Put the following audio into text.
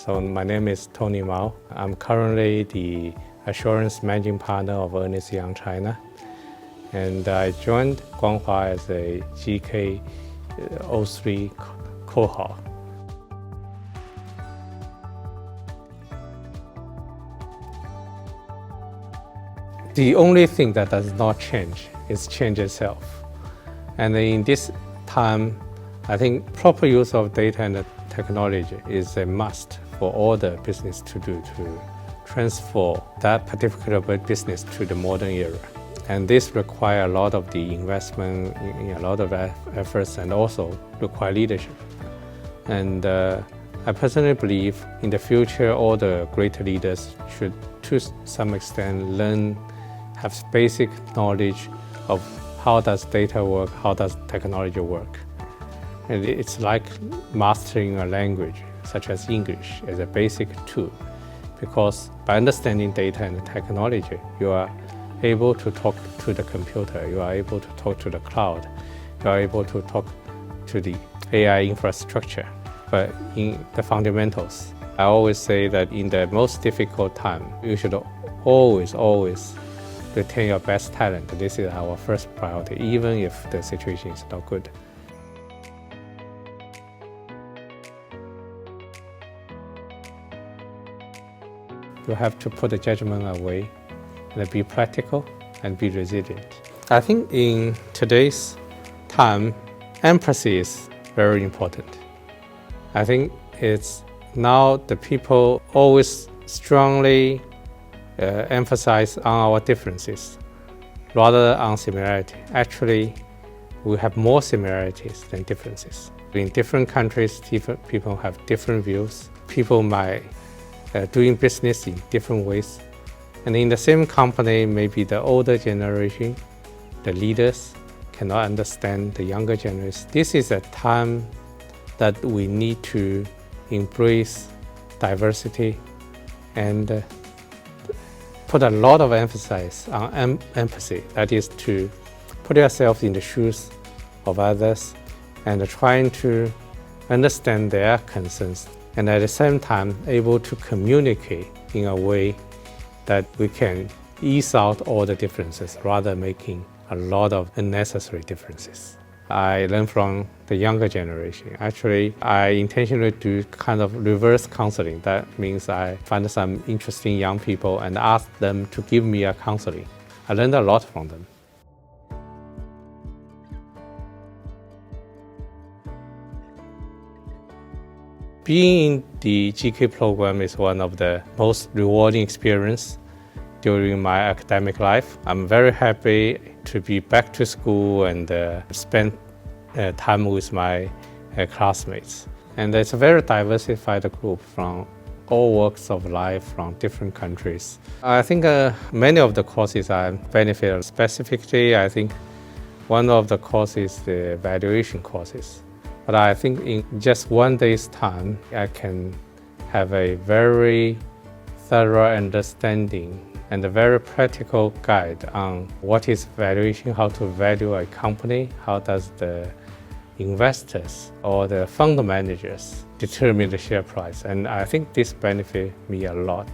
So my name is Tony Mao. I'm currently the Assurance Managing Partner of Ernst&Young China. And I joined Guanghua as a GK 03 cohort. The only thing that does not change is change itself. And in this time, I think proper use of data and technology is a must for all the business to do to transfer that particular business to the modern era. And this requires a lot of the investment, a lot of efforts, and also require leadership. And I personally believe in the future, all the great leaders should, to some extent, have basic knowledge of how does data work, how does technology work. And it's like mastering a language, such as English, as a basic tool. Because by understanding data and technology, you are able to talk to the computer, you are able to talk to the cloud, you are able to talk to the AI infrastructure. But in the fundamentals, I always say that in the most difficult time, you should always retain your best talent. This is our first priority, even if the situation is not good. You have to put the judgment away and be practical and be resilient. I think in today's time, empathy is very important. I think it's now the people always strongly emphasize on our differences rather than on similarity. Actually, we have more similarities than differences. In different countries, different people have different views. People might doing business in different ways. And in the same company, maybe the older generation, the leaders, cannot understand the younger generation. This is a time that we need to embrace diversity and put a lot of emphasis on empathy. That is to put yourself in the shoes of others and trying to understand their concerns, and at the same time able to communicate in a way that we can ease out all the differences rather than making a lot of unnecessary differences. I learned from the younger generation. Actually, I intentionally do kind of reverse counseling. That means I find some interesting young people and ask them to give me a counseling. I learned a lot from them. Being in the GK program is one of the most rewarding experiences during my academic life. I'm very happy to be back to school and spend time with my classmates. And it's a very diversified group from all walks of life, from different countries. I think many of the courses I benefit. Specifically, I think one of the courses is the valuation courses. But I think in just one day's time, I can have a very thorough understanding and a very practical guide on what is valuation, how to value a company, how does the investors or the fund managers determine the share price. And I think this benefits me a lot.